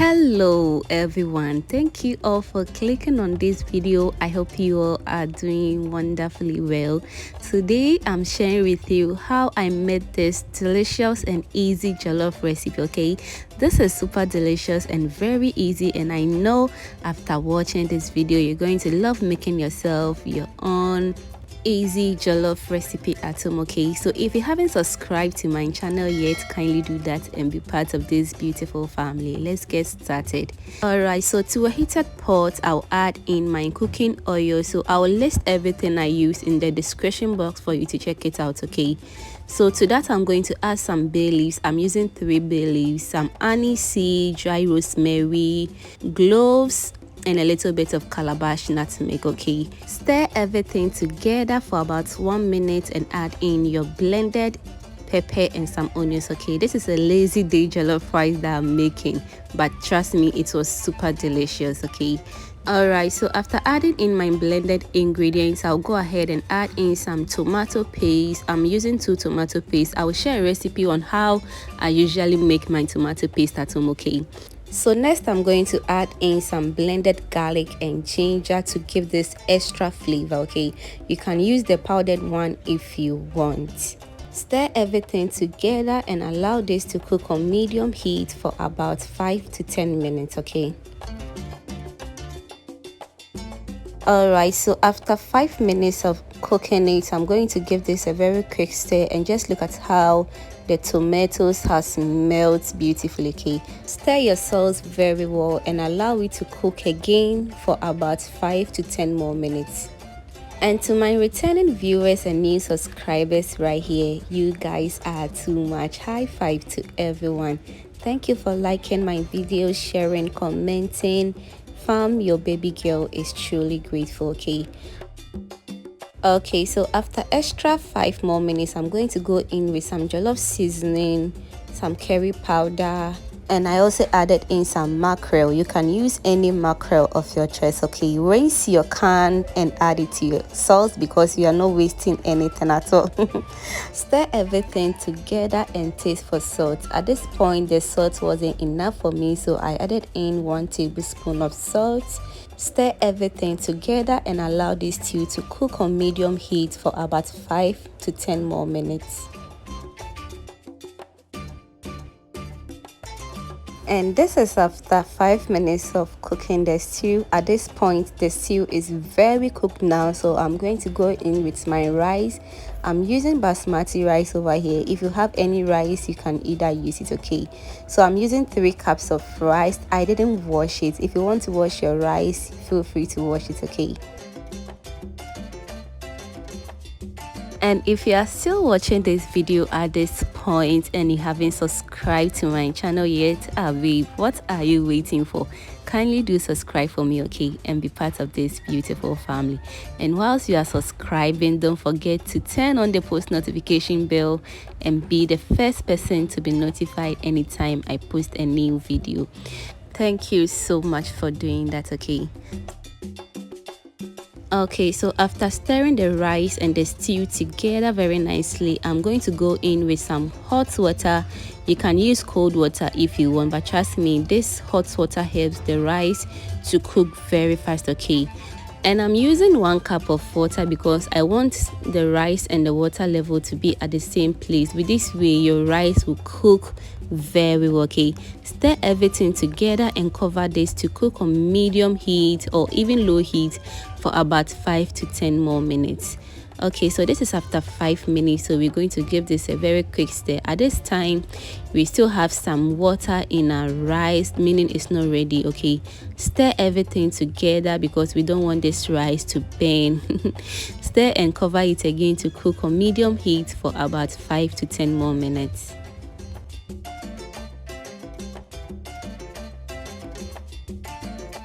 Hello everyone, thank you all for clicking on this video. I hope you all are doing wonderfully well. Today I'm sharing with you how I made this delicious and easy jollof recipe. Okay, this is super delicious and very easy, and I know after watching this video you're going to love making yourself your own easy jollof recipe at home. Okay, so if you haven't subscribed to my channel yet, kindly do that and be part of this beautiful family. Let's get started. All right, so to a heated pot I'll add in my cooking oil. So I'll list everything I use in the description box for you to check it out. Okay, so to that I'm going to add some bay leaves. I'm using 3 bay leaves, some anise, dry rosemary, cloves, and a little bit of calabash nutmeg. Okay, stir everything together for about 1 minute and add in your blended pepper and some onions. Okay, this is a lazy day jollof rice that I'm making, but trust me, it was super delicious. Okay, all right, so after adding in my blended ingredients, I'll go ahead and add in some tomato paste. I'm using 2 tomato paste. I will share a recipe on how I usually make my tomato paste at home. Okay, so next I'm going to add in some blended garlic and ginger to give this extra flavor. Okay, you can use the powdered one if you want. Stir everything together and allow this to cook on medium heat for about 5 to 10 minutes. Okay, all right, so after 5 minutes of cooking it, I'm going to give this a very quick stir and just look at how the tomatoes has melted beautifully. Okay, stir your sauce very well and allow it to cook again for about 5 to 10 more minutes. And to my returning viewers and new subscribers right here, you guys are too much. High five to everyone. Thank you for liking my videos, sharing, commenting. Fam, your baby girl is truly grateful. Okay, so after extra 5 more minutes, I'm going to go in with some jollof seasoning, some curry powder, and I also added in some mackerel. You can use any mackerel of your choice. Okay, rinse your can and add it to your sauce because you are not wasting anything at all. Stir everything together and taste for salt. At this point the salt wasn't enough for me, so I added in 1 tablespoon of salt. Stir everything together and allow this stew to cook on medium heat for about 5 to 10 more minutes. And this is after 5 minutes of cooking the stew. At this point the stew is very cooked now, so I'm going to go in with my rice. I'm using basmati rice over here. If you have any rice you can either use it. Okay, so I'm using 3 cups of rice. I didn't wash it. If you want to wash your rice, feel free to wash it. Okay, and if you are still watching this video at this point and you haven't subscribed to my channel yet, babe, what are you waiting for? Kindly do subscribe for me, okay, and be part of this beautiful family. And whilst you are subscribing, don't forget to turn on the post notification bell and be the first person to be notified anytime I post a new video. Thank you so much for doing that. Okay, so after stirring the rice and the stew together very nicely, I'm going to go in with some hot water. You can use cold water if you want, but trust me, this hot water helps the rice to cook very fast. Okay, and I'm using 1 cup of water because I want the rice and the water level to be at the same place. With this way your rice will cook very well. Okay, stir everything together and cover this to cook on medium heat or even low heat for about 5 to 10 more minutes. Okay, so this is after 5 minutes, so we're going to give this a very quick stir. At this time we still have some water in our rice, meaning it's not ready. Okay, stir everything together because we don't want this rice to burn. Stir and cover it again to cook on medium heat for about 5 to 10 more minutes.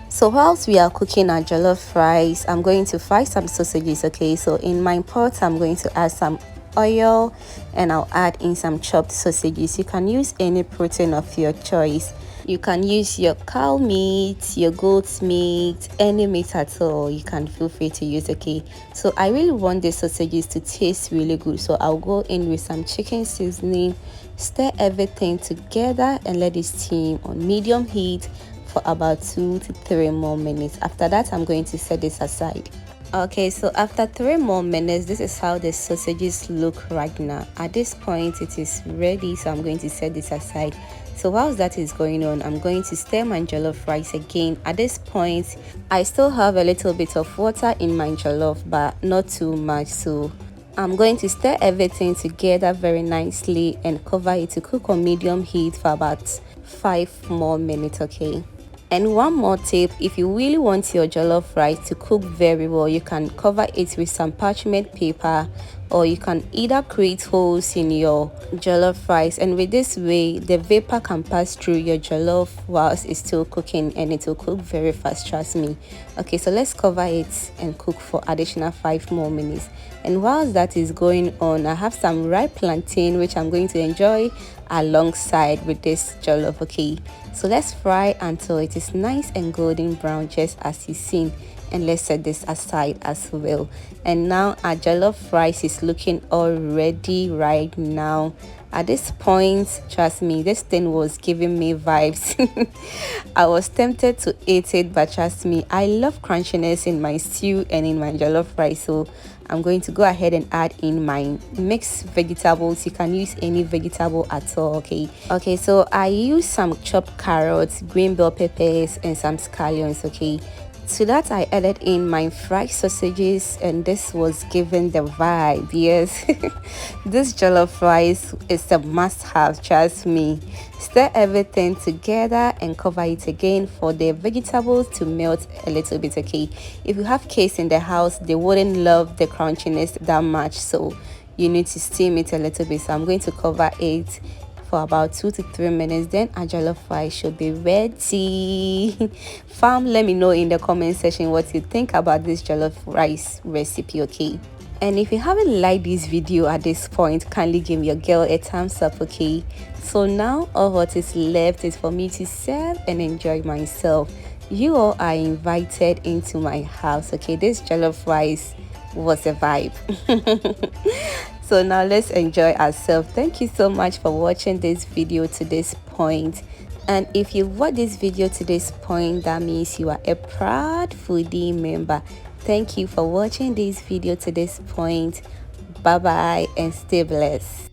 So whilst we are cooking our jollof rice, I'm going to fry some sausages. Okay, so in my pot I'm going to add some oil and I'll add in some chopped sausages. You can use any protein of your choice. You can use your cow meat, your goat's meat, any meat at all. You can feel free to use. Okay, so I really want the sausages to taste really good, so I'll go in with some chicken seasoning, Stir everything together and let it steam on medium heat for about 2 to 3 more minutes. After that, I'm going to set this aside. Okay, so after 3 more minutes, this is how the sausages look right now. At this point, it is ready, so I'm going to set this aside. So whilst that is going on, I'm going to stir my jollof rice again. At this point, I still have a little bit of water in my jollof, but not too much, so I'm going to stir everything together very nicely and cover it to cook on medium heat for about 5 more minutes. Okay, and one more tip, if you really want your jollof rice to cook very well, you can cover it with some parchment paper, or you can either create holes in your jollof rice, and with this way the vapor can pass through your jollof whilst it's still cooking, and it will cook very fast, trust me. Okay, so let's cover it and cook for additional 5 more minutes. And whilst that is going on, I have some ripe plantain which I'm going to enjoy alongside with this jollof. Okay, so let's fry until it is nice and golden brown, just as you've seen, and let's set this aside as well. And now our jollof rice is looking all ready right now. At this point, trust me, this thing was giving me vibes. I was tempted to eat it, but trust me, I love crunchiness in my stew and in my jollof rice, so I'm going to go ahead and add in my mixed vegetables. You can use any vegetable at all. Okay, so I use some chopped carrots, green bell peppers, and some scallions. Okay, to that I added in my fried sausages, and this was giving the vibe. Yes, this jollof rice is a must-have, trust me. Stir everything together and cover it again for the vegetables to melt a little bit. Okay, if you have kids in the house, they wouldn't love the crunchiness that much, so you need to steam it a little bit. So I'm going to cover it for about 2 to 3 minutes, then our jollof rice should be ready. Fam, let me know in the comment section what you think about this jollof rice recipe. Okay, and if you haven't liked this video at this point, kindly give your girl a thumbs up. Okay, so now all what is left is for me to serve and enjoy myself. You all are invited into my house. Okay, this jollof rice was a vibe. So now let's enjoy ourselves. Thank you so much for watching this video to this point. And if you watched this video to this point, that means you are a proud foodie member. Thank you for watching this video to this point. Bye bye and stay blessed.